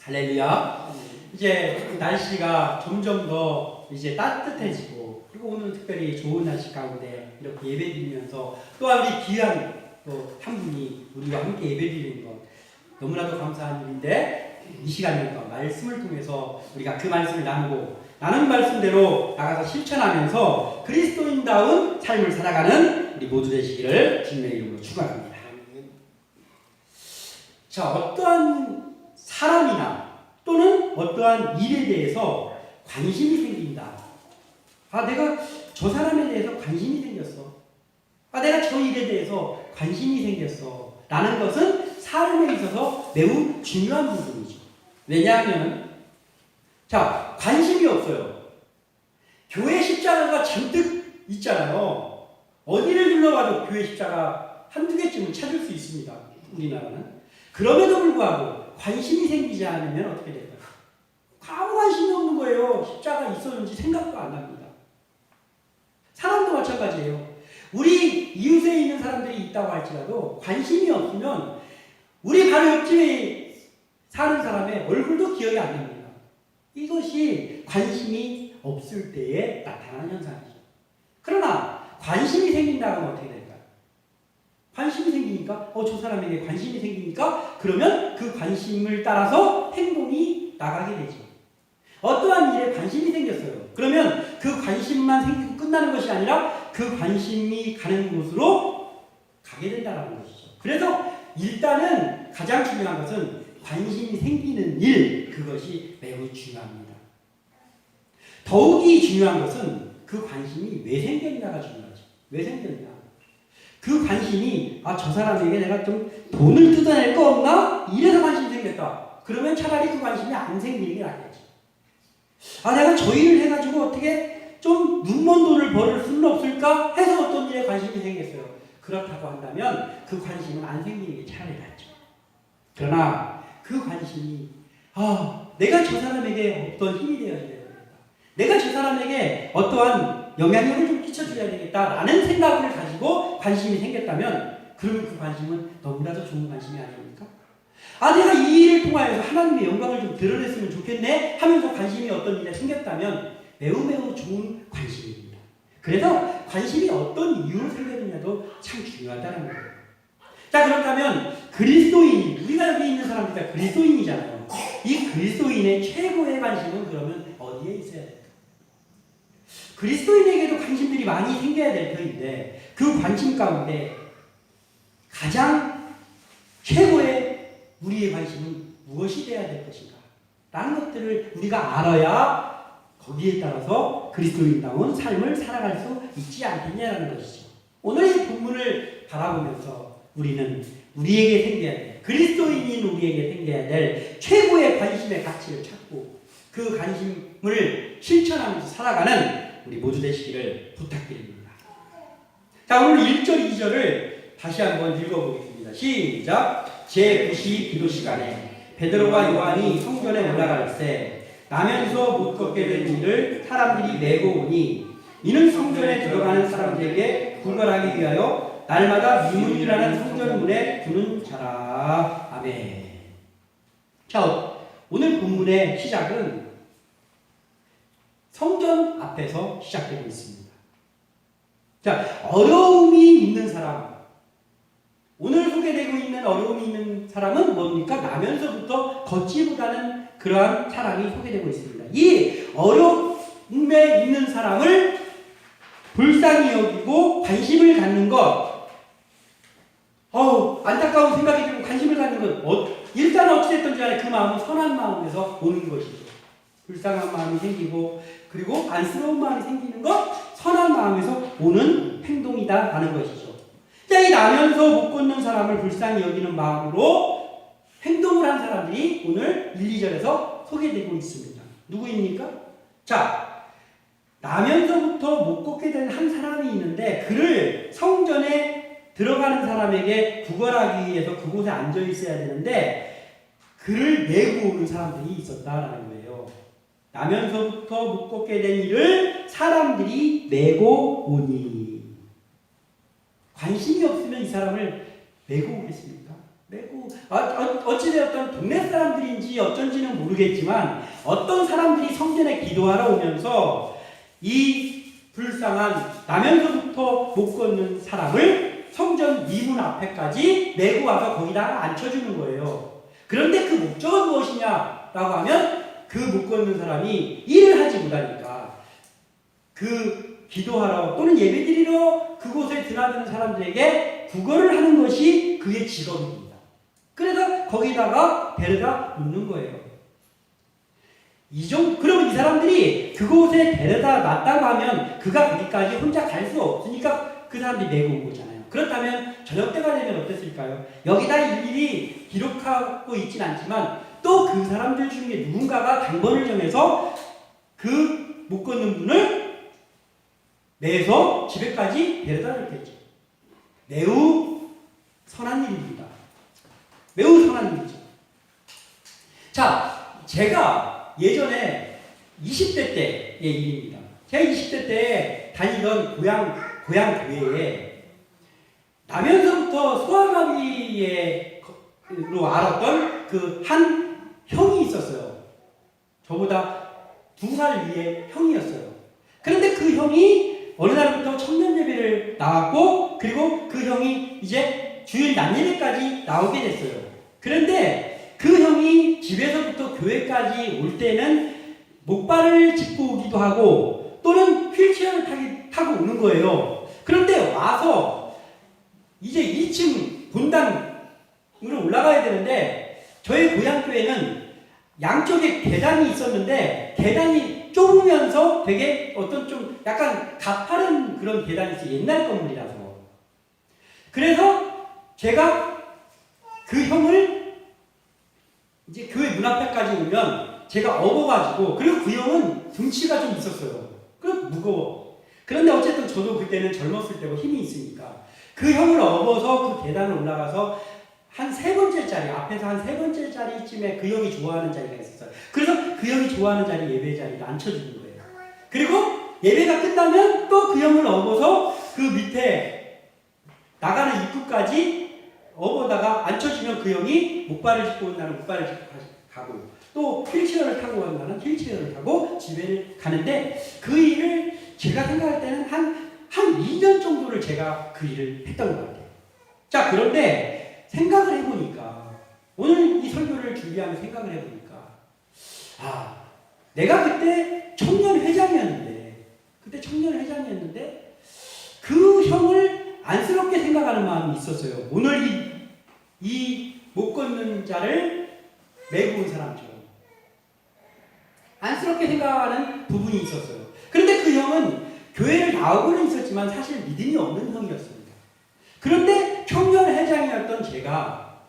할렐루야. 이제 날씨가 점점 더 이제 따뜻해지고, 그리고 오늘 특별히 좋은 날씨 가운데 이렇게 예배드리면서 또한 우리 귀한 또 한 분이 우리와 함께 예배드리는 것 너무나도 감사한 일인데, 이 시간에 말씀을 통해서 우리가 그 말씀을 나누는 말씀대로 나가서 실천하면서 그리스도인다운 삶을 살아가는 우리 모두 되시기를 주님의 이름으로 축원합니다. 자, 어떠한 사람이나 또는 어떠한 일에 대해서 관심이 생긴다. 내가 저 사람에 대해서 관심이 생겼어. 내가 저 일에 대해서 관심이 생겼어. 라는 것은 삶에 있어서 매우 중요한 부분이죠. 왜냐하면, 자, 관심이 없어요. 교회 십자가가 잔뜩 있잖아요. 어디를 둘러봐도 교회 십자가 한두 개쯤은 찾을 수 있습니다. 우리나라는. 그럼에도 불구하고 관심이 생기지 않으면 어떻게 될까요? 아무 관심이 없는 거예요. 십자가 있었는지 생각도 안 납니다. 사람도 마찬가지예요. 우리 이웃에 있는 사람들이 있다고 할지라도 관심이 없으면 우리 바로 옆집에 사는 사람의 얼굴도 기억이 안 납니다. 이것이 관심이 없을 때에 나타나는 현상이죠. 그러나 관심이 생긴다면 어떻게 될까요? 관심이 생기니까, 저 사람에게 관심이 생기니까, 그러면 그 관심을 따라서 행동이 나가게 되죠. 어떠한 일에 관심이 생겼어요. 그러면 그 관심만 생기고 끝나는 것이 아니라 그 관심이 가는 곳으로 가게 된다는 것이죠. 그래서 일단은 가장 중요한 것은 관심이 생기는 일, 그것이 매우 중요합니다. 더욱이 중요한 것은 그 관심이 왜 생겼냐가 중요하죠. 왜 생겼냐. 그 관심이 저 사람에게 내가 좀 돈을 뜯어낼 거 없나? 이래서 관심이 생겼다. 그러면 차라리 그 관심이 안 생기는 게 낫겠지. 내가 저 일을 해가지고 어떻게 좀 눈먼 돈을 벌을 수는 없을까? 해서 어떤 일에 관심이 생겼어요. 그렇다고 한다면 그 관심은 안 생기는 게 차라리 낫죠. 그러나 그 관심이 내가 저 사람에게 어떤 힘이 되어야 되겠다. 내가 저 사람에게 어떠한 영향력을 좀 끼쳐줘야 되겠다라는 생각을 가지고 관심이 생겼다면, 그러면 그 관심은 너무나도 좋은 관심이 아닙니까? 내가 이 일을 통하여서 하나님의 영광을 좀 드러냈으면 좋겠네 하면서 관심이 어떤 일에 생겼다면 매우 좋은 관심입니다. 그래서 관심이 어떤 이유로 생겼느냐도 참 중요하다는 거예요. 자, 그렇다면 그리스도인, 우리가 여기 있는 사람들 다 그리스도인이잖아요. 이 그리스도인의 최고의 관심은 그러면 어디에 있어야 될까? 그리스도인에게도 관심들이 많이 생겨야 될 터인데, 그 관심 가운데 가장 최고의 우리의 관심은 무엇이 되어야 될 것인가? 라는 것들을 우리가 알아야 거기에 따라서 그리스도인다운 삶을 살아갈 수 있지 않겠냐라는 것이죠. 오늘 이 본문을 바라보면서 우리는 우리에게 생겨야 될, 그리스도인인 우리에게 생겨야 될 최고의 관심의 가치를 찾고 그 관심을 실천하면서 살아가는 우리 모두 되시기를 부탁드립니다. 자, 오늘 1절, 2절을 다시 한번 읽어보겠습니다. 시작! 제9시 기도 시간에 베드로와 요한이 성전에 올라갈 때 나면서 못 걷게 된 이를 사람들이 메고 오니, 이는 성전에 들어가는 사람들에게 구걸하기 위하여 날마다 미문이라는 성전 문에 두는 자라. 아멘. 자, 오늘 본문의 시작은 성전 앞에서 시작되고 있습니다. 자, 어려움이 있는 사람, 오늘 소개되고 있는 어려움이 있는 사람은 뭡니까? 나면서부터 걷지보다는 그러한 사람이 소개되고 있습니다. 이 어려움에 있는 사람을 불쌍히 여기고 관심을 갖는 것, 안타까운 생각이 들고 관심을 갖는 것, 일단 어찌됐든지 간에 그 마음은 선한 마음에서 오는 것이죠. 불쌍한 마음이 생기고, 그리고 안쓰러운 마음이 생기는 것, 선한 마음에서 오는 행동이다라는 것이죠. 이 나면서 못 걷는 사람을 불쌍히 여기는 마음으로 행동을 한 사람들이 오늘 1, 2절에서 소개되고 있습니다. 누구입니까? 자, 나면서부터 못 걷게 된 한 사람이 있는데, 그를 성전에 들어가는 사람에게 구걸하기 위해서 그곳에 앉아 있어야 되는데 그를 메고 오는 사람들이 있었다라는 거예요. 나면서부터 못 걷게 된 이를 사람들이 메고 오니, 관심이 없으면 이 사람을 메고 오겠습니까? 메고 어찌되었든 동네 사람들인지 어쩐지는 모르겠지만 어떤 사람들이 성전에 기도하러 오면서 이 불쌍한 나면서부터 못 걷는 사람을 성전 미문 앞에까지 메고 와서 거기다가 앉혀주는 거예요. 그런데 그 목적은 무엇이냐라고 하면 그 못 걷는 사람이 일을 하지 못하니까 그 기도하러 또는 예배드리러 그곳에 드나드는 사람들에게 구걸을 하는 것이 그의 직업입니다. 그래서 거기다가 데려다 놓는 거예요. 그러면 이 사람들이 그곳에 데려다 놨다고 하면 그가 거기까지 혼자 갈 수 없으니까 그 사람들이 메고 온 거잖아요. 그렇다면 저녁 때가 되면 어땠을까요? 여기다 일일이 기록하고 있진 않지만 또 그 사람들 중에 누군가가 당번을 정해서 그 못 걷는 분을 내서 집에까지 데려다 줬겠죠. 매우 선한 일입니다. 매우 선한 일이죠. 자, 제가 예전에 20대 때의 일입니다. 제가 20대 때 다니던 고향 교회에 나면서부터 소아마비로 알았던 그 한 형이 있었어요. 저보다 2살 위의 형이었어요. 그런데 그 형이 어느 날부터 청년 예배를 나왔고, 그리고 그 형이 이제 주일 낮 예배까지 나오게 됐어요. 그런데 그 형이 집에서부터 교회까지 올 때는 목발을 짚고 오기도 하고 또는 휠체어를 타고 오는 거예요. 그런데 와서 이제 2층 본당으로 올라가야 되는데 저희 고향교회는 양쪽에 계단이 있었는데 계단이 좁으면서 되게 어떤 좀 약간 가파른 그런 계단이 있어요. 옛날 건물이라서. 그래서 제가 그 형을 이제 교회 문 앞에까지 오면 제가 업어가지고, 그리고 그 형은 등치가 좀 있었어요. 그리고 무거워. 그런데 어쨌든 저도 그때는 젊었을 때고 힘이 있으니까 그 형을 업어서 그 계단을 올라가서 한 3번째 자리, 앞에서 한 3번째 자리쯤에 그 형이 좋아하는 자리가 있었어요. 그래서 그 형이 좋아하는 자리, 예배 자리를 앉혀주는 거예요. 그리고 예배가 끝나면 또 그 형을 업어서 그 밑에 나가는 입구까지 업어다가 앉혀주면 그 형이 목발을 짚고 온 날은 목발을 짚고 가고, 또 휠체어를 타고 간 날은 휠체어를 타고 집에 가는데, 그 일을 제가 생각할 때는 한 2년 정도를 제가 그 일을 했던 것 같아요. 자, 그런데 생각을 해보니까, 오늘 이 설교를 준비하며 생각을 해보니까, 내가 그때 청년회장이었는데 그 형을 안쓰럽게 생각하는 마음이 있었어요. 오늘 이 못 걷는 자를 메고 온 사람처럼 안쓰럽게 생각하는 부분이 있었어요. 그런데 그 형은 교회를 나오고는 있었지만 사실 믿음이 없는 형이었습니다. 그런데 청년회장이었던 제가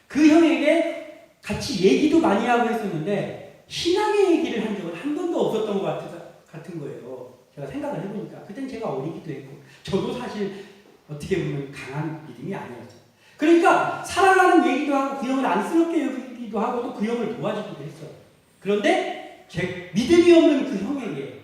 그 형에게 같이 얘기도 많이 하고 했었는데 신앙의 얘기를 한 적은 한 번도 없었던 것 같은 거예요. 제가 생각을 해보니까. 그땐 제가 어리기도 했고 저도 사실 어떻게 보면 강한 믿음이 아니었어요. 그러니까 사랑하는 얘기도 하고 그 형을 안쓰럽게 여기기도 하고 또 그 형을 도와주기도 했어요. 그런데 제 믿음이 없는 그 형에게,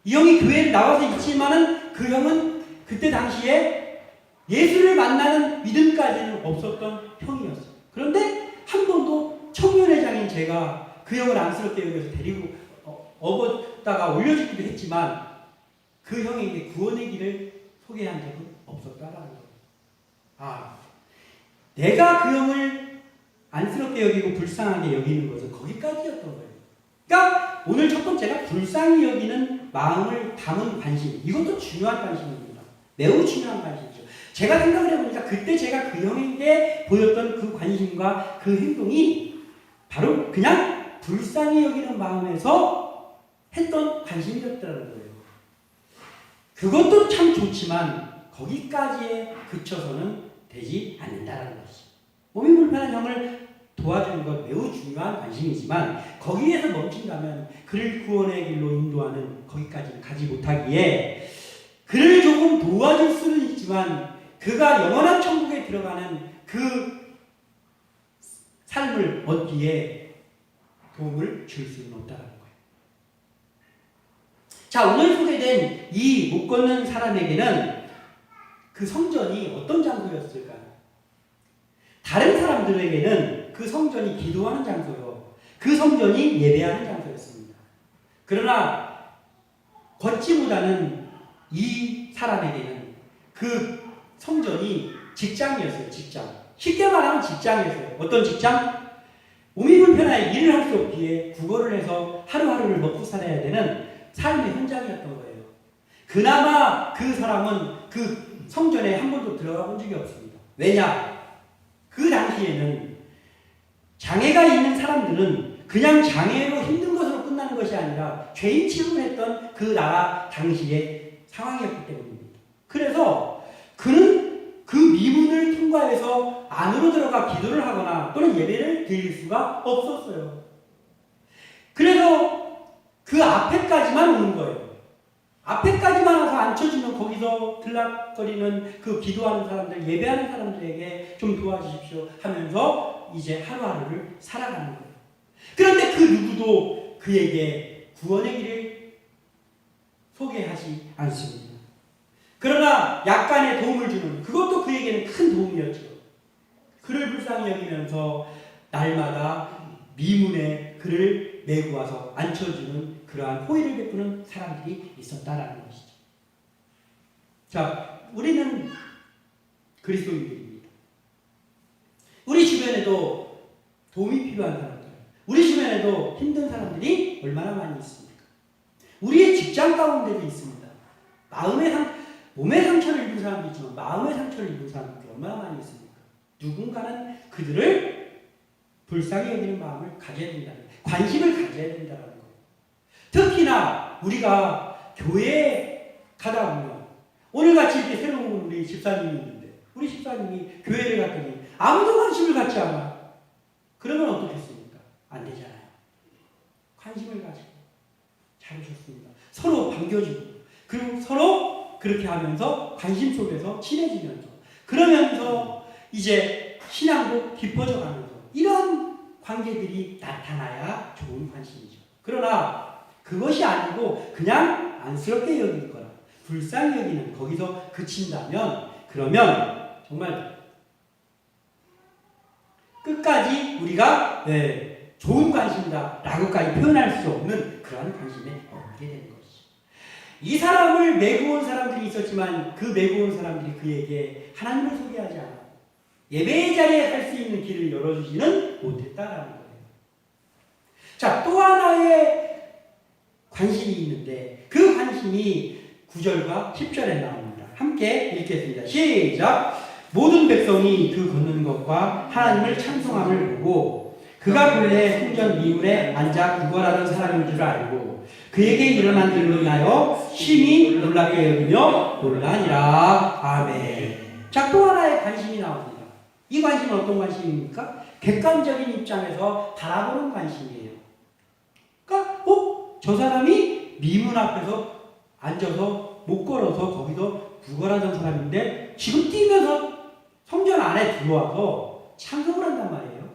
이 형이 교회를 나와서 있지만은 그 형은 그때 당시에 예수를 만나는 믿음까지는 없었던 형이었어요. 그런데 한 번도 청년회장인 제가 그 형을 안쓰럽게 여기서 데리고 업었다가 올려주기도 했지만 그 형에게 구원의 길을 소개한 적은 없었다라는 거예요. 내가 그 형을 안쓰럽게 여기고 불쌍하게 여기는 것은 거기까지였던 거예요. 그러니까 오늘 첫 번째가 불쌍히 여기는 마음을 담은 관심. 이것도 중요한 관심입니다. 매우 중요한 관심이죠. 제가 생각을 해보니까 그때 제가 그 형에게 보였던 그 관심과 그 행동이 바로 그냥 불쌍히 여기는 마음에서 했던 관심이었다는 거예요. 그것도 참 좋지만 거기까지에 그쳐서는 되지 않는다는 것이죠. 몸이 불편한 형을 도와주는 것 매우 중요한 관심이지만 거기에서 멈춘다면 그를 구원의 길로 인도하는 거기까지는 가지 못하기에 그를 조금 도와줄 수는 있지만 그가 영원한 천국에 들어가는 그 삶을 얻기에 도움을 줄 수는 없다는 거예요. 자, 오늘 소개된 이 못 걷는 사람에게는 그 성전이 어떤 장소였을까요? 다른 사람들에게는 그 성전이 기도하는 장소요. 그 성전이 예배하는 장소였습니다. 그러나 걷지보다는 이 사람에게는 그 성전이 직장이었어요. 직장. 쉽게 말하면 직장이었어요. 어떤 직장? 몸이 불편하여 일을 할 수 없기에 국어를 해서 하루하루를 먹고 살아야 되는 삶의 현장이었던 거예요. 그나마 그 사람은 그 성전에 한 번도 들어가 본 적이 없습니다. 왜냐? 그 당시에는 장애가 있는 사람들은 그냥 장애로 힘든 것으로 끝나는 것이 아니라 죄인 취급을 했던 그 나라 당시의 상황이었기 때문입니다. 그래서 그는 그 미문을 통과해서 안으로 들어가 기도를 하거나 또는 예배를 드릴 수가 없었어요. 그래서 그 앞에까지만 오는 거예요. 앞에까지만 와서 앉혀지면 거기서 들락거리는 그 기도하는 사람들, 예배하는 사람들에게 좀 도와주십시오 하면서 이제 하루하루를 살아가는 거예요. 그런데 그 누구도 그에게 구원의 길을 소개하지 않습니다. 그러나 약간의 도움을 주는 그것도 그에게는 큰 도움이었죠. 그를 불쌍히 여기면서 날마다 미문에 그를 메고 와서 앉혀주는 그러한 호의를 베푸는 사람들이 있었다라는 것이죠. 자, 우리는 그리스도인들입니다. 우리 주변에도 도움이 필요한 사람들, 우리 주변에도 힘든 사람들이 얼마나 많이 있습니까? 우리의 직장 가운데도 있습니다. 몸의 상처를 입은 사람도 있지만 마음의 상처를 입은 사람들이 얼마나 많이 있습니까? 누군가는 그들을 불쌍히 여기는 마음을 가져야 된다는 거예요. 관심을 가져야 된다는 거예요. 특히나 우리가 교회에 가다 보면 오늘같이 이렇게 새로운 우리 집사님이 있는데 우리 집사님이 교회를 갔더니 아무도 관심을 갖지 않아. 그러면 어떻겠습니까? 안 되잖아요. 관심을 가지고 잘하셨습니다. 서로 반겨주고 그리고 서로 그렇게 하면서 관심 속에서 친해지면서 그러면서 이제 신앙도 깊어져 가면서 이런 관계들이 나타나야 좋은 관심이죠. 그러나 그것이 아니고 그냥 안쓰럽게 여기거나 불쌍히 여기는 거기서 그친다면 그러면 정말 끝까지 우리가 좋은 관심이다 라고까지 표현할 수 없는 그러한 관심에 얻게 되는 것이죠. 이 사람을 메고 온 사람들이 있었지만 그 메고 온 사람들이 그에게 하나님을 소개하지 않아 예배의 자리에 갈 수 있는 길을 열어주지는 못했다라는 거예요. 자, 또 하나의 관심이 있는데 그 관심이 9절과 10절에 나옵니다. 함께 읽겠습니다. 시작! 모든 백성이 그 걷는 것과 하나님을 찬송함을 보고 그가 본래 성전 미문에 앉아 구걸하던 사람인 줄 알고 그에게 일어난 일로 인하여 심히 놀랍게 여기며 놀라니라. 아멘. 자, 또 하나의 관심이 나옵니다. 이 관심은 어떤 관심입니까? 객관적인 입장에서 바라보는 관심이에요. 그러니까 저 사람이 미문 앞에서 앉아서 못 걸어서 거기서 구걸하던 사람인데 지금 뛰면서 성전 안에 들어와서 찬송을 한단 말이에요.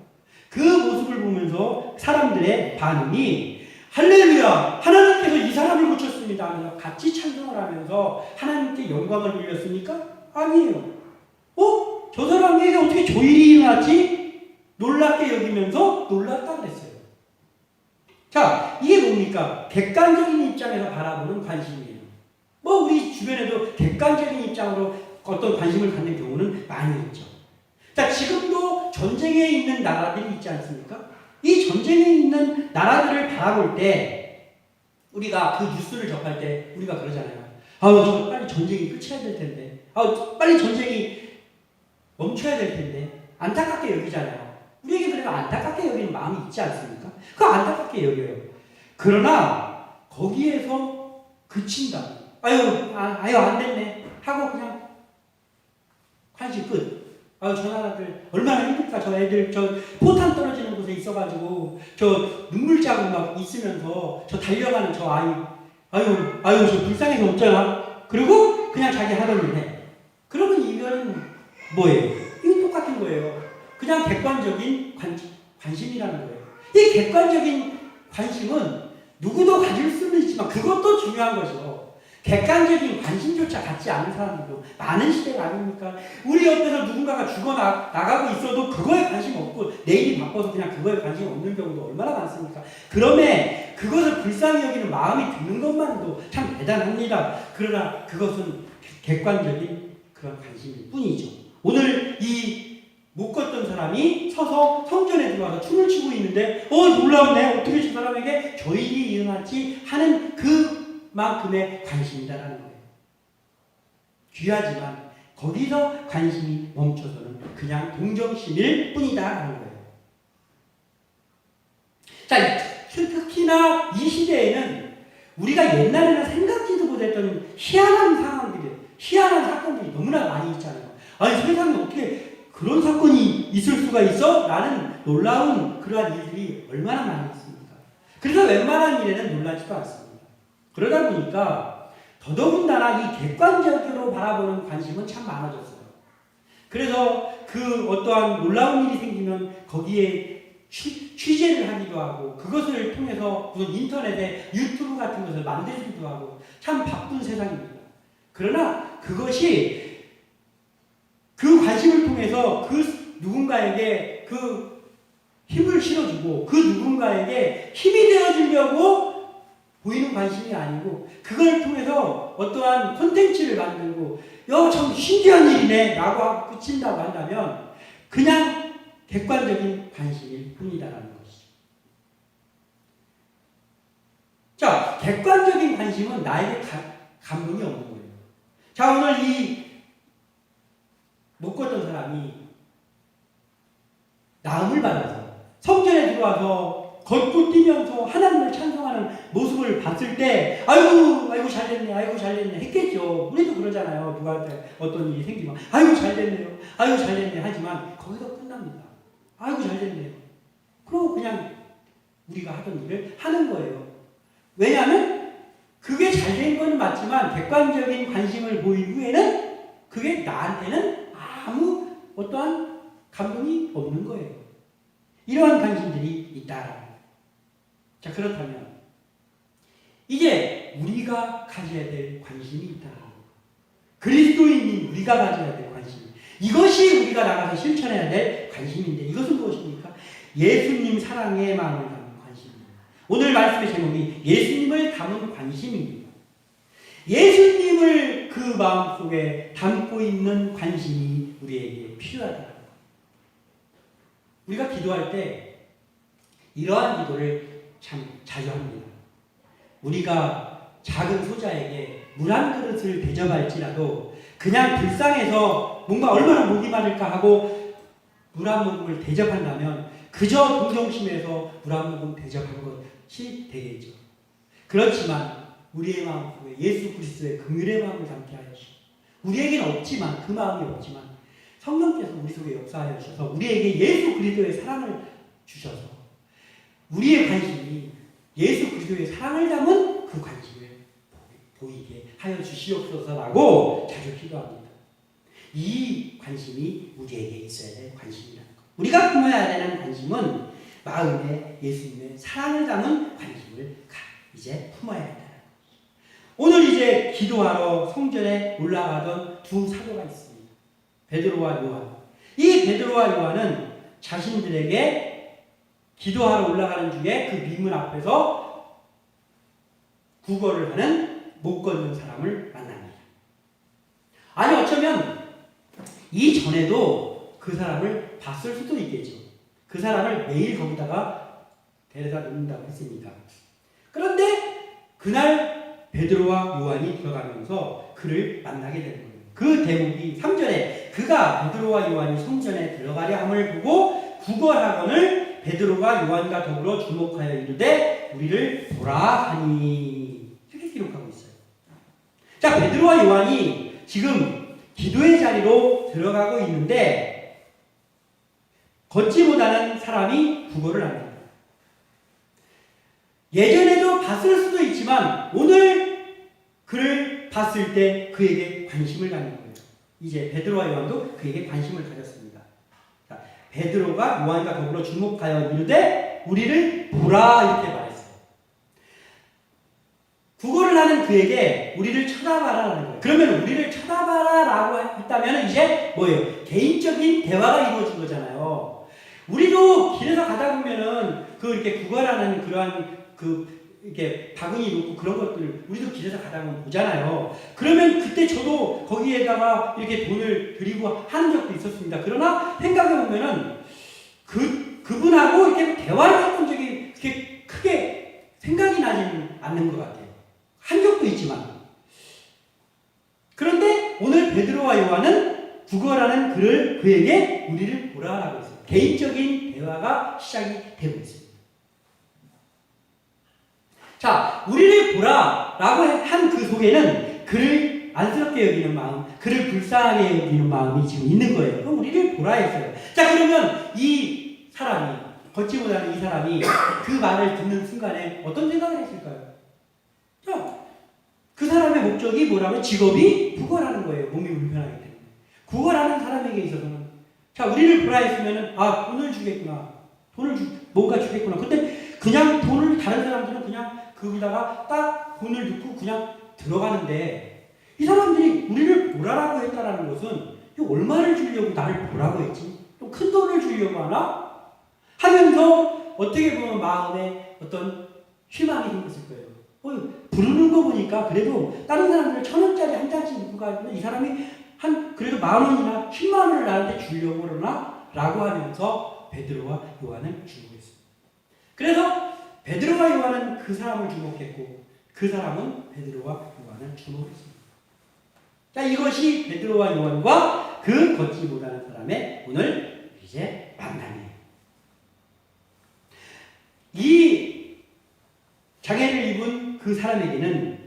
그 모습을 보면서 사람들의 반응이 할렐루야! 하나님께서 이 사람을 고쳤습니다 하면서 같이 찬송을 하면서 하나님께 영광을 돌렸습니까? 아니에요. 저 사람에게 어떻게 조일이 일어났지? 놀랍게 여기면서 놀랐다 그랬어요. 자, 이게 뭡니까? 객관적인 입장에서 바라보는 관심이에요. 우리 주변에도 객관적인 입장으로 어떤 관심을 갖는 경우는 많이 있죠. 자, 지금도 전쟁에 있는 나라들이 있지 않습니까? 이 전쟁에 있는 나라들을 바라볼 때 우리가 그 뉴스를 접할 때 우리가 그러잖아요. 저 빨리 전쟁이 끝이야 될 텐데. 빨리 전쟁이 멈춰야 될 텐데. 안타깝게 여기잖아요. 우리에게 그래도 안타깝게 여기는 마음이 있지 않습니까? 그 안타깝게 여겨요. 그러나 거기에서 그친다. 안 됐네. 하고 그냥 관심 끝. 저 나라들 얼마나 힘들까. 저 애들 포탄 떨어지는 곳에 있어가지고 눈물 자국 막 있으면서 달려가는 저 아이. 저 불쌍해서 없잖아. 그리고 그냥 자기 하던 일 해. 그러면 이거는 뭐예요? 이게 똑같은 거예요. 그냥 객관적인 관심이라는 거예요. 이 객관적인 관심은 누구도 가질 수는 있지만 그것도 중요한 거죠. 객관적인 관심조차 갖지 않는 사람들도 많은 시대가 아닙니까? 우리 옆에서 누군가가 나가고 있어도 그거에 관심 없고 내일이 바빠서 그냥 그거에 관심 없는 경우도 얼마나 많습니까? 그럼에 그것을 불쌍히 여기는 마음이 드는 것만도 참 대단합니다. 그러나 그것은 객관적인 그런 관심일 뿐이죠. 오늘 이 못 걷던 사람이 서서 성전에 들어와서 춤을 추고 있는데 놀랍네. 어떻게 저 사람에게 저 일이 일어났지 하는 그만큼의 관심이다라는 거예요. 귀하지만 거기서 관심이 멈춰서는 그냥 동정심일 뿐이다라는 거예요. 자, 특히나 이 시대에는 우리가 옛날에는 생각지도 못했던 희한한 사건들이 너무나 많이 있잖아요. 아니, 세상에 어떻게 그런 사건이 있을 수가 있어? 라는 놀라운 그러한 일들이 얼마나 많이 있습니까? 그래서 웬만한 일에는 놀라지도 않습니다. 그러다 보니까 더더군다나 이 객관적으로 바라보는 관심은 참 많아졌어요. 그래서 그 어떠한 놀라운 일이 생기면 거기에 취재를 하기도 하고 그것을 통해서 무슨 인터넷에 유튜브 같은 것을 만들기도 하고 참 바쁜 세상입니다. 그러나 그것이 그 관심을 통해서 그 누군가에게 그 힘을 실어주고 그 누군가에게 힘이 되어주려고 보이는 관심이 아니고 그걸 통해서 어떠한 콘텐츠를 만들고 참 신기한 일이네 라고 하고 끝인다고 한다면 그냥 객관적인 관심일 뿐이다라는 것이죠. 자, 객관적인 관심은 나에게 감동이 없는 거예요. 자, 오늘 이 못 걷던 사람이 나음을 받아서 성전에 들어와서 걷고 뛰면서 하나님을 찬송하는 모습을 봤을 때 아이고 잘됐네, 아이고 잘됐네 했겠죠. 우리도 그러잖아요. 누구한테 어떤 일이 생기면 아이고 잘됐네요, 아이고 잘됐네 하지만 거기서 끝납니다. 아이고 잘됐네요. 그러고 그냥 우리가 하던 일을 하는 거예요. 왜냐하면 그게 잘된 건 맞지만 객관적인 관심을 보인 후에는 그게 나한테는 아무 어떠한 감동이 없는 거예요. 이러한 관심들이 있다라는 거예요. 자, 그렇다면 이제 우리가 가져야 될 관심이 있다라는 거예요. 그리스도인인 우리가 가져야 될 관심. 이것이 우리가 나가서 실천해야 될 관심인데 이것은 무엇입니까? 예수님 사랑의 마음을 담은 관심입니다. 오늘 말씀의 제목이 예수님을 담은 관심입니다. 예수님을 그 마음속에 담고 있는 관심이 우리에게 필요하다. 우리가 기도할 때 이러한 기도를 참 자주 합니다. 우리가 작은 소자에게 물 한 그릇을 대접할지라도 그냥 불쌍해서 뭔가 얼마나 목이 마를까 하고 물 한 모금을 대접한다면 그저 동정심에서 물 한 모금 대접한 것이 되겠죠. 그렇지만 우리의 마음속에 예수 그리스도의 긍휼의 마음을 담게 하여주시고 우리에게는 없지만 그 마음이 없지만 성령께서 우리 속에 역사하여 주셔서 우리에게 예수 그리스도의 사랑을 주셔서 우리의 관심이 예수 그리스도의 사랑을 담은 그 관심을 보이게 하여 주시옵소서라고 자주 기도합니다. 이 관심이 우리에게 있어야 될 관심이라는 것. 우리가 품어야 되는 관심은 마음에 예수님의 사랑을 담은 관심을 이제 품어야 한다. 오늘 이제 기도하러 성전에 올라가던 두 사도가 있습니다. 베드로와 요한. 이 베드로와 요한은 자신들에게 기도하러 올라가는 중에 그 미문 앞에서 구걸을 하는 못 걷는 사람을 만납니다. 아니 어쩌면 이전에도 그 사람을 봤을 수도 있겠죠. 그 사람을 매일 거기다가 데려다 놓는다고 했으니까. 그런데 그날 베드로와 요한이 들어가면서 그를 만나게 되는 거예요. 그 대목이 3절에 그가 베드로와 요한이 성전에 들어가려 함을 보고 구걸하거늘 베드로가 요한과 더불어 주목하여 이르되 우리를 보라 하니 이렇게 기록하고 있어요. 자, 베드로와 요한이 지금 기도의 자리로 들어가고 있는데 걷지 못하는 사람이 구걸을 합니다. 예전에도 봤을 수도 있지만 오늘 그를 봤을 때 그에게 관심을 갖는 거예요. 이제 베드로와 요한도 그에게 관심을 가졌습니다. 자, 베드로가 요한과 더불어 주목하여 이르되 우리를 보라 이렇게 말했어요. 구걸을 하는 그에게 우리를 쳐다봐라라는 거예요. 그러면 우리를 쳐다봐라라고 했다면 이제 뭐예요? 개인적인 대화가 이루어진 거잖아요. 우리도 길에서 가다 보면은 그 이렇게 구걸하는 그러한 이렇게 바구니 놓고 그런 것들 우리도 길에서 가다 보면 보잖아요. 그러면 그때 저도 거기에다가 이렇게 돈을 드리고 하는 적도 있었습니다. 그러나 생각해 보면은 그분하고 이렇게 대화를 했던 적이 그렇게 크게 생각이 나지는 않는 것 같아요. 한 적도 있지만. 그런데 오늘 베드로와 요한은 구걸하는 그에게 우리를 보라라고 했어요. 개인적인 대화가 시작이 되고 있습니다. 자, 우리를 보라라고 한 그 속에는 그를 안쓰럽게 여기는 마음, 그를 불쌍하게 여기는 마음이 지금 있는 거예요. 그럼 우리를 보라 했어요. 자, 그러면 이 사람이, 걷지 못하는 이 사람이 그 말을 듣는 순간에 어떤 생각을 했을까요? 자, 그 사람의 목적이 뭐라면 직업이 구걸하는 거예요. 몸이 불편하기 때문에. 구걸하는 사람에게 있어서는 자, 우리를 보라 했으면은 돈을 주겠구나. 뭔가 주겠구나. 근데 그냥 돈을 다른 사람들은 그냥 거기다가 딱 돈을 넣고 그냥 들어가는데 이 사람들이 우리를 보라라고 했다라는 것은 얼마를 주려고 나를 보라고 했지? 좀 큰 돈을 주려고 하나? 하면서 어떻게 보면 마음에 어떤 희망이 생겼을 거예요. 부르는 거 보니까 그래도 다른 사람들 1,000원짜리 한 장씩 넣고 가면 이 사람이 그래도 10,000원이나 100,000원을 나한테 주려고 그러나? 라고 하면서 베드로와 요한을 주목했습니다. 그래서 베드로와 요한은 그 사람을 주목했고 그 사람은 베드로와 요한을 주목했습니다. 자, 이것이 베드로와 요한과 그 걷지 못하는 사람의 오늘 이제 만남이에요. 이 장애를 입은 그 사람에게는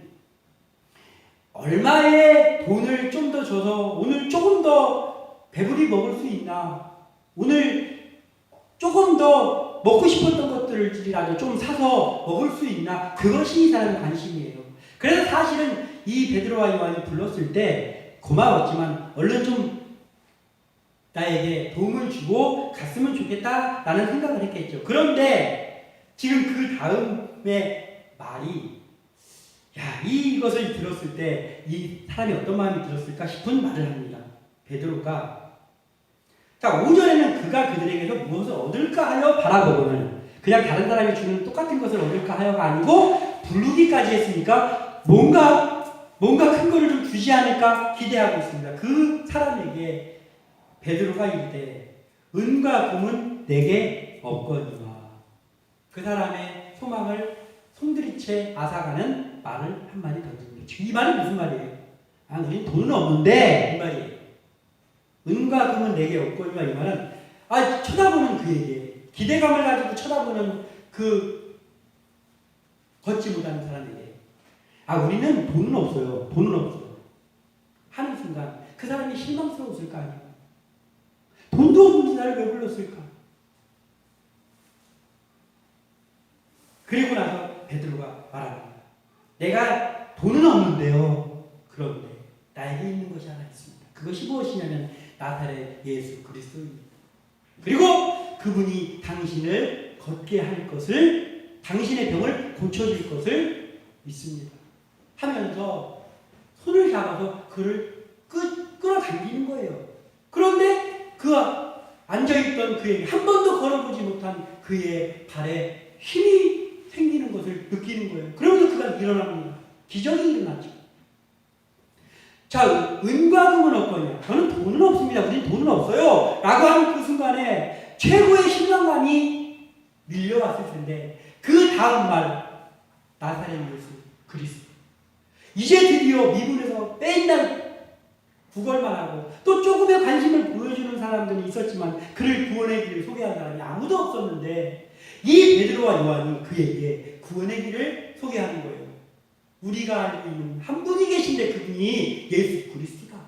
얼마의 돈을 좀 더 줘서 오늘 조금 더 배부리 먹을 수 있나, 오늘 조금 더 먹고 싶었던 것들이라도 좀 사서 먹을 수 있나, 그것이 이 사람의 관심이에요. 그래서 사실은 이 베드로와 요한이 불렀을 때 고마웠지만 얼른 좀 나에게 도움을 주고 갔으면 좋겠다라는 생각을 했겠죠. 그런데 지금 그 다음에 말이 이것을 들었을 때 이 사람이 어떤 마음이 들었을까 싶은 말을 합니다. 베드로가 5절에는 그가 그들에게서 무엇을 얻을까 하여 바라보고는 그냥 다른 사람이 주는 똑같은 것을 얻을까 하여가 아니고 부르기까지 했으니까 뭔가 큰 거를 좀 주지 않을까 기대하고 있습니다. 그 사람에게 베드로가 이르되 은과 금은 내게 없거니와 그 사람의 소망을 송두리째 앗아가는 말을 한마디 던집니다. 이 말은 무슨 말이에요? 우린 돈은 없는데 이 말이에요. 은과 금은 내게 없거니와 이 말은 쳐다보는 그에게 기대감을 가지고 쳐다보는 그 걷지 못하는 사람에게 우리는 돈은 없어요. 하는 순간 그 사람이 실망스러웠을까 아니에요? 돈도 없는지 나를 왜 불렀을까? 그리고 나서 베드로가 말합니다. 내가 돈은 없는데요. 그런데 나에게 있는 것이 하나 있습니다. 그것이 무엇이냐면 나사렛 예수 그리스도입니다. 그리고 그분이 당신을 걷게 할 것을, 당신의 병을 고쳐줄 것을 믿습니다. 하면서 손을 잡아서 그를 끌어당기는 거예요. 그런데 그 앉아있던 그에게 한 번도 걸어보지 못한 그의 발에 힘이 생기는 것을 느끼는 거예요. 그러면서 그가 일어납니다. 기적이 일어나죠. 자, 은과 금은 없거냐? 저는 돈은 없습니다. 우린 돈은 없어요. 라고 하는 그 순간에 최고의 실망감이 밀려왔을 텐데 그 다음 말, 나사렛 예수 그리스도. 이제 드디어 미분에서 맨날 구걸만 하고 또 조금의 관심을 보여주는 사람들이 있었지만 그를 구원의 길을 소개한 사람이 아무도 없었는데 이 베드로와 요한이 그에게 구원의 길을 소개하는 거예요. 우리가 알고 있는 한 분이 계신데 그분이 예수 그리스도다.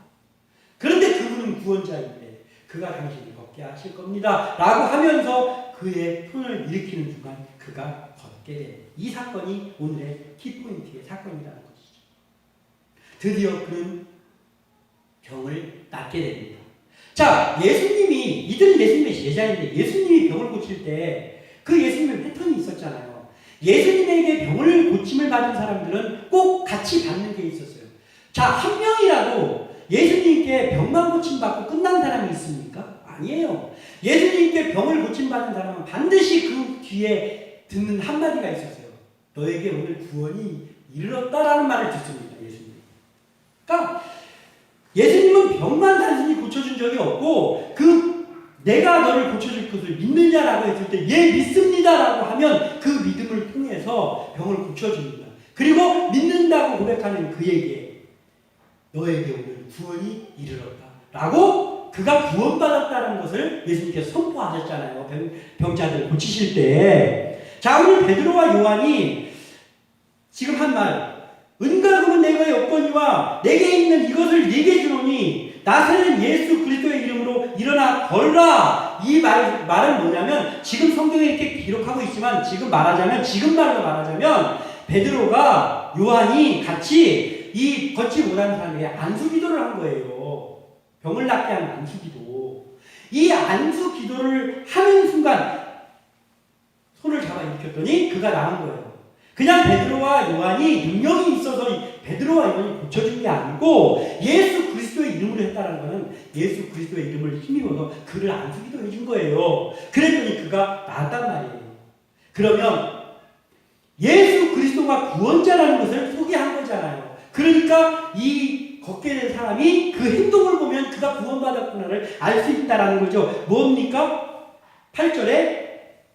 그런데 그분은 구원자인데 그가 당신을 걷게 하실 겁니다. 라고 하면서 그의 손을 일으키는 순간 그가 걷게 되는 이 사건이 오늘의 키포인트의 사건이라는 것이죠. 드디어 그는 병을 낫게 됩니다. 자, 이들은 예수님의 제자인데 예수님이 병을 고칠 때 그 예수님의 패턴이 있었잖아요. 예수님에게 병을 고침을 받은 사람들은 꼭 같이 받는 게 있었어요. 자, 한 명이라도 예수님께 병만 고침받고 끝난 사람이 있습니까? 아니에요. 예수님께 병을 고침받은 사람은 반드시 그 뒤에 듣는 한마디가 있었어요. 너에게 오늘 구원이 이르렀다라는 말을 듣습니다. 예수님. 그러니까 예수님은 병만 단순히 고쳐준 적이 없고 내가 너를 고쳐줄 것을 믿느냐라고 했을 때 예 믿습니다라고 하면 그 믿음을 통해서 병을 고쳐줍니다. 그리고 믿는다고 고백하는 그에게 너에게 오늘 구원이 이르렀다라고 그가 구원받았다는 것을 예수님께서 선포하셨잖아요. 병자들 고치실 때. 자, 오늘 베드로와 요한이 지금 한 말, 은과 금은 내게 없거니와 내게 있는 이것을 네게 주노니 나서는 예수 그리스도의 이름으로 일어나 걸라. 이 말은 뭐냐면 지금 성경에 이렇게 기록하고 있지만 지금 말로 말하자면 베드로가 요한이 같이 이 걷지 못하는 사람에게 안수기도를 한 거예요. 병을 낫게 하는 안수기도. 이 안수기도를 하는 순간 손을 잡아 일으켰더니 그가 나은 거예요. 그냥 베드로와 요한이 능력이 있어서 베드로와 요한이 고쳐준 게 아니고 예수 그리스도의 이름으로 했다는 것은 예수 그리스도의 이름을 힘입어서 그를 안수기도 해준 거예요. 그랬더니 그가 나았단 말이에요. 그러면 예수 그리스도가 구원자라는 것을 소개한 거잖아요. 그러니까 이 걷게 된 사람이 그 행동을 보면 그가 구원받았구나를 알 수 있다는 거죠. 뭡니까? 8절에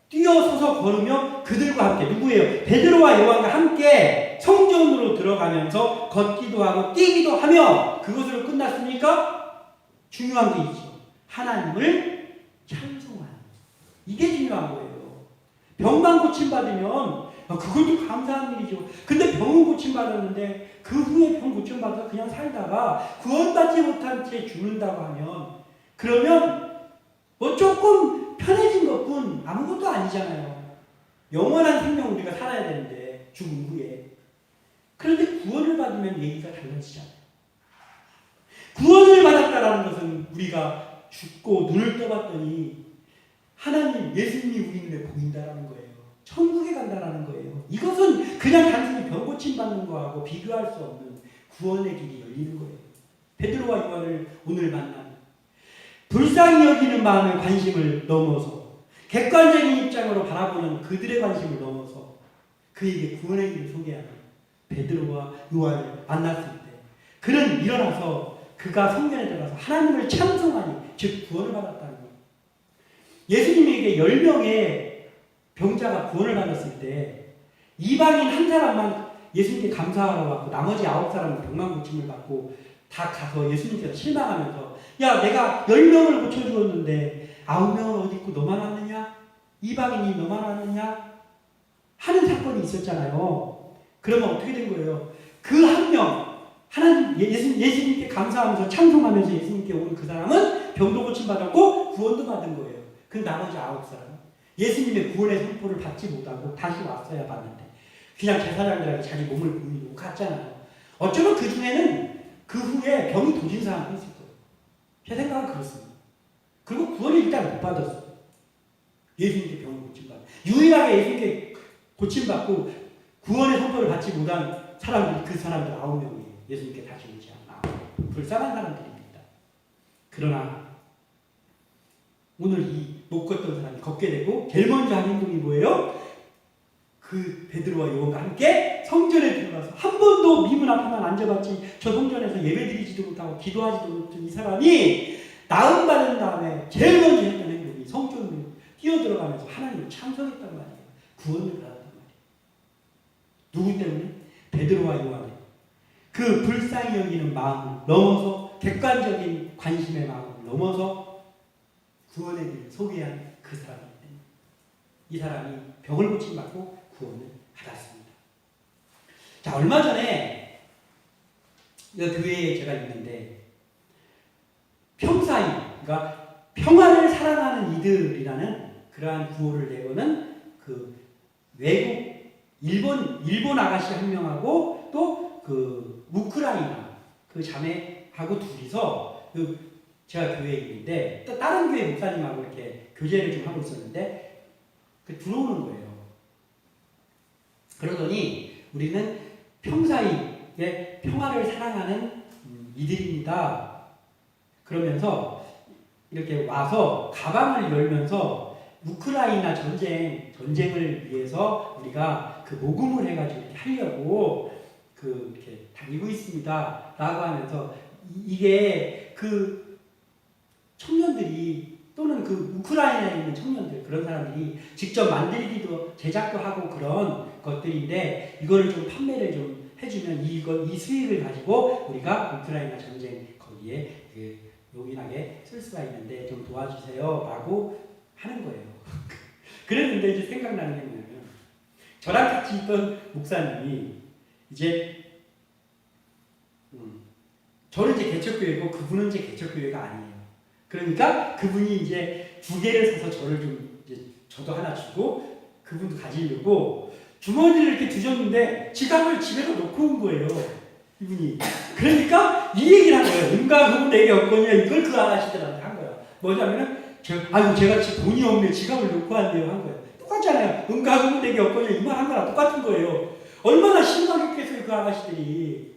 뛰어서서 걸으며 그들과 함께 누구예요? 베드로와 요한과 함께 성전으로 들어가면서 걷기도 하고 뛰기도 하며 그것으로 끝났습니까? 중요한 게 있죠. 하나님을 찬송하는. 이게 중요한 거예요. 병만 고침받으면 그것도 감사한 일이죠. 근데 병은 고침받았는데 그 후에 병 고침받아서 그냥 살다가 구원받지 못한 채 죽는다고 하면 그러면 뭐 조금 편해진 것뿐 아무것도 아니잖아요. 영원한 생명 우리가 살아야 되는데 죽음 후에. 그런데 구원을 받으면 얘기가 달라지잖아요. 구원을 받았다라는 것은 우리가 죽고 눈을 떠봤더니 하나님, 예수님이 우리 눈에 보인다라는 거예요. 천국에 간다라는 거예요. 이것은 그냥 단순히 병 고침 받는 거하고 비교할 수 없는 구원의 길이 열리는 거예요. 베드로와 요한을 오늘 만난 불쌍히 여기는 마음의 관심을 넘어서 객관적인 입장으로 바라보는 그들의 관심을 넘어서 그에게 구원의 길을 소개하는 베드로와 요한을 만났을 때 그는 일어나서 그가 성전에 들어가서 하나님을 찬송하니 즉 구원을 받았다는 거예요. 예수님에게 10명의 병자가 구원을 받았을 때 이방인 한 사람만 예수님께 감사하러 왔고 나머지 9사람은 병만 고침을 받고 다 가서 예수님께서 실망하면서 야 내가 10명을 고쳐주었는데 9명은 어디 있고 너만 왔느냐? 이방인이 너만 왔느냐? 하는 사건이 있었잖아요. 그러면 어떻게 된 거예요? 그 한 명 하나님 예수님께 감사하면서 찬송하면서 예수님께 온 그 사람은 병도 고침받았고 구원도 받은 거예요. 그 나머지 9사람 예수님의 구원의 선포를 받지 못하고 다시 왔어야 받는데 그냥 제사장들에게 자기 몸을 보이고 갔잖아요. 어쩌면 그 중에는 그 후에 병이 도진 사람도 있을 거예요. 제 생각은 그렇습니다. 그리고 구원을 일단 못 받았어요. 예수님께 병을 고침받고 유일하게 예수님께 고침받고 구원의 선포를 받지 못한 사람들이 그 사람들 9명이에요. 예수님께 다시 오지 않아. 불쌍한 사람들입니다. 그러나 오늘 이 못 걷던 사람이 걷게 되고 제일 먼저 한 행동이 뭐예요? 그 베드로와 요한과 함께 성전에 들어가서 한 번도 미문 앞에만 앉아봤지 저 성전에서 예배드리지도 못하고 기도하지도 못한 이 사람이 나음 받은 다음에 제일 먼저 했던 행동이 성전으로 뛰어들어가면서 하나님을 찬송했단 말이에요. 구원을 받았단 말이에요. 누구 때문에? 베드로와 요한의 그 불쌍히 여기는 마음을 넘어서 객관적인 관심의 마음을 넘어서 구원의 길을 소개한 그 사람이기 때문에 이 사람이 병을 고침받고 구원을 받았습니다. 자, 얼마 전에 교회에 제가 있는데 평사이, 그러니까 평화를 사랑하는 이들이라는 그러한 구호를 내고는 그 외국 일본 아가씨 한 명하고 또 그 우크라이나 그 자매하고 둘이서 제가 교회에 있는데 또 다른 교회 목사님하고 이렇게 교제를 좀 하고 있었는데 들어오는 거예요. 그러더니 우리는 평사이의 평화를 사랑하는 이들입니다. 그러면서 이렇게 와서 가방을 열면서 우크라이나 전쟁을 위해서 우리가 그 모금을 해가지고 이렇게 하려고 이렇게 다니고 있습니다. 라고 하면서 이게 그 청년들이 또는 그 우크라이나에 있는 청년들 그런 사람들이 직접 만들기도 제작도 하고 그런 것들인데 이거를 좀 판매를 좀 해주면 이 수익을 가지고 우리가 우크라이나 전쟁 거기에 요긴하게 쓸 수가 있는데 좀 도와주세요 라고 하는 거예요. 그랬는데 이제 생각나는 게 뭐냐면 저랑 같이 있던 목사님이 이제 저는 이제 개척교회고 그분은 이제 개척교회가 아니에요. 그러니까 그분이 이제 2개를 사서 저를 좀 이제 저도 하나 주고 그분도 가지려고 주머니를 이렇게 두셨는데 지갑을 집에서 놓고 온 거예요. 이분이. 그러니까 이 얘기를 한 거예요. 은가금은 내게 없거니와 이걸 그 아가씨들한테 한 거야. 뭐냐면은 제가 지금 돈이 없네 지갑을 놓고 왔네요 한 거예요. 똑같잖아요. 은가금은 내게 없거니와 이 말 한 거랑 똑같은 거예요. 얼마나 심각했겠어요 그 아가씨들이.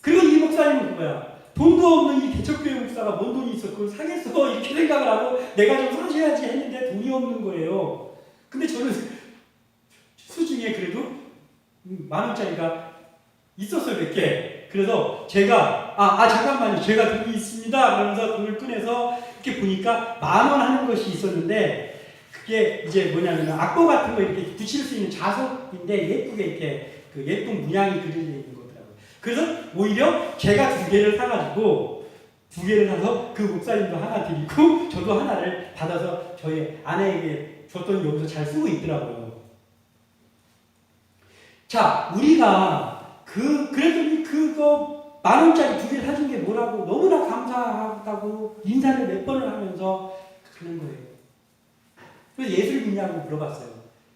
그리고 이 목사님은 그거야. 돈도 없는 이 개척교회 목사가 뭔 돈이 있어 그걸 사겠어 이렇게 생각을 하고 내가 좀 사셔야지 했는데 돈이 없는 거예요. 근데 저는 수중에 그래도 10,000원짜리가 있었어요 몇 개. 그래서 제가 잠깐만요 제가 돈이 있습니다 그러면서 돈을 꺼내서 이렇게 보니까 10,000원 하는 것이 있었는데 그게 이제 뭐냐면 악보 같은 거 이렇게 붙일 수 있는 자석인데 예쁘게 이렇게 그 예쁜 문양이 그려져 있는 거더라고요. 그래서 오히려 제가 2개를 사가지고 2개를 사서 그 목사님도 하나 드리고 저도 하나를 받아서 저희 아내에게 줬더니 여기서 잘 쓰고 있더라고요. 자, 우리가 그랬더니 그거 10,000원짜리 2개 사준 게 뭐라고 너무나 감사하다고 인사를 몇 번을 하면서 그런 거예요. 그래서 예수를 믿냐고 물어봤어요.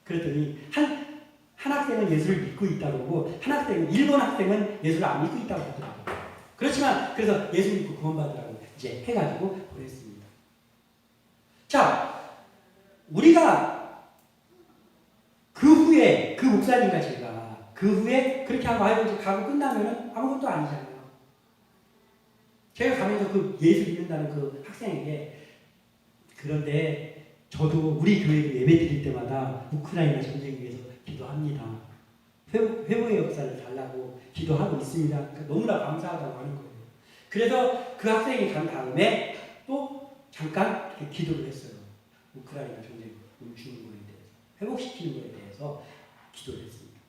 그랬더니 한 학생은 예수를 믿고 있다고 하고 한 학생은 일본 학생은 예수를 안 믿고 있다고 하더라고요. 그렇지만 그래서 예수 믿고 구원받으라고 이제 해가지고 보냈습니다. 자, 우리가 그 후에 그 목사님과 제가 그 후에 그렇게 하고 이제 가고 끝나면은 아무것도 아니잖아요. 제가 가면서 그 예수 믿는다는 그 학생에게 그런데 저도 우리 교회를 예배 드릴 때마다 우크라이나 전쟁 위해서 기도합니다. 회복의 역사를 달라고 기도하고 있습니다. 그러니까 너무나 감사하다고 하는 거예요. 그래서 그 학생이 간 다음에 또 잠깐 이렇게 기도를 했어요. 우크라이나 전쟁 멈추는 거에 대해서 회복시키는 거에 대해서 기도를 했습니다.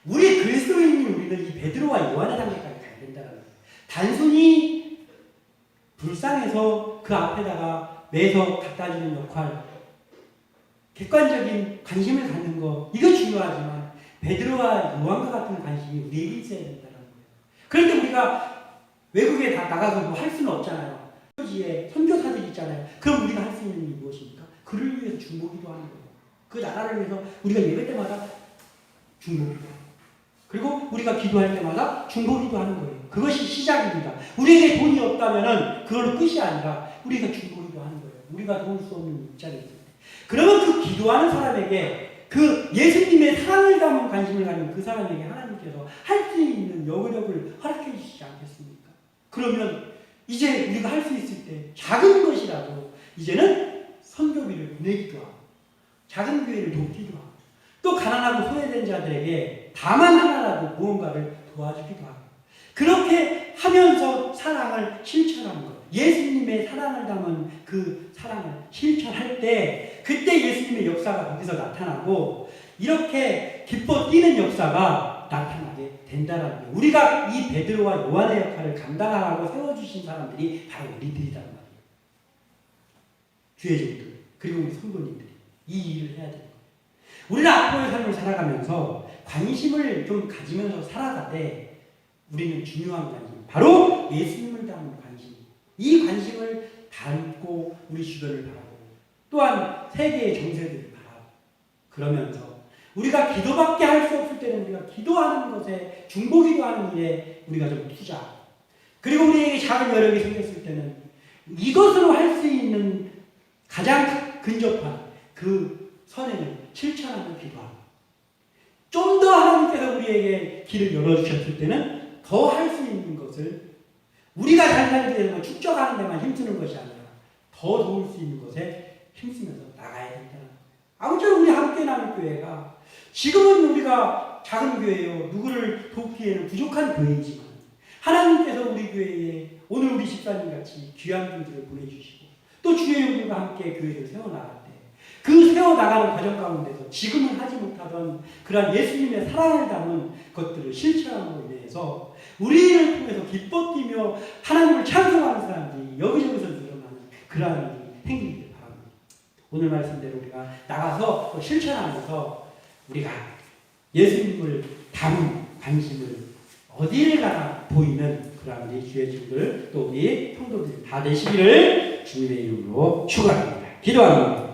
우리 그리스도인인 우리는 이 베드로와 요한의 단계까지 가야 된다는 거예요. 단순히 불쌍해서 그 앞에다가 매서 갖다 주는 역할, 객관적인 관심을 갖는 거 이거 중요하지만 베드로와 요한과 같은 관심이 우리에게 있어야 된다는 거예요. 그런데 우리가 외국에 다 나가서 뭐 할 수는 없잖아요. 지에 선교사들 있잖아요. 그럼 우리가 할 수 있는 일이 무엇입니까? 그를 위해서 중보기도 하는 거예요. 그 나라를 위해서 우리가 예배 때마다 중보기도 하고 그리고 우리가 기도할 때마다 중보기도 하는 거예요. 그것이 시작입니다. 우리에게 돈이 없다면은 그걸로 끝이 아니라 우리가 중보기도 하는 거예요. 우리가 도울 수 없는 입장에 있을 때. 그러면 그 기도하는 사람에게 그 예수님의 사랑을 담은 관심을 가진 그 사람에게 하나님께서 할 수 있는 여력을 허락해 주시지 않겠습니까? 그러면 이제 우리가 할 수 있을 때 작은 것이라도 이제는 선교비를 보내기도 하고 작은 교회를 돕기도 하고 또 가난하고 소외된 자들에게 다만 하나라도 무언가를 도와주기도 하고 그렇게 하면서 사랑을 실천하는 것 예수님의 사랑을 담은 그 사랑을 실천할 때 그때 예수님의 역사가 거기서 나타나고 이렇게 기뻐 뛰는 역사가 나타나게 된다는 거예요. 우리가 이 베드로와 요한의 역할을 감당하라고 세워주신 사람들이 바로 우리들이란 말이에요. 교회종들 그리고 우리 성도님들이 이 일을 해야 되는 거예요. 우리는 앞으로의 삶을 살아가면서 관심을 좀 가지면서 살아가되 우리는 중요한 관심 바로 예수님을 담은 관심 이 관심을 담고 우리 주변을 바라보고 또한 세계의 정세들을 바라보고 그러면서 우리가 기도밖에 할 수 없을 때는 우리가 기도하는 것에 중보기도하는 일에 우리가 좀 투자 그리고 우리에게 작은 여력이 생겼을 때는 이것으로 할 수 있는 가장 근접한 그 선행을 실천하는 기도하고 우리에게 길을 열어주셨을 때는 더 할 수 있는 것을 우리가 잘 살게 되는 걸 축적하는 데만 힘쓰는 것이 아니라 더 도울 수 있는 것에 힘쓰면서 나가야 된다는 거예요. 아무쪼록 우리 함께 나는 교회가 지금은 우리가 작은 교회요. 누구를 돕기에는 부족한 교회이지만 하나님께서 우리 교회에 오늘 우리 집사님 같이 귀한 분들을 보내주시고 또 주의 용들과 함께 교회를 세워나갈 때 그 세워나가는 과정 가운데서 지금은 하지 못하던 그러한 예수님의 사랑을 담은 것들을 실천함으로 인해서 우리를 통해서 기뻐 뛰며 하나님을 찬송하는 사람들이 여기저기서 늘어나는 그러한 행위를 바랍니다. 오늘 말씀대로 우리가 나가서 또 실천하면서 우리가 예수님을 담은 관심을 어디를 가나 보이는 그러한 우리 주의 친구들 또 우리 성도들 다 되시기를 주님의 이름으로 축원합니다. 기도합니다.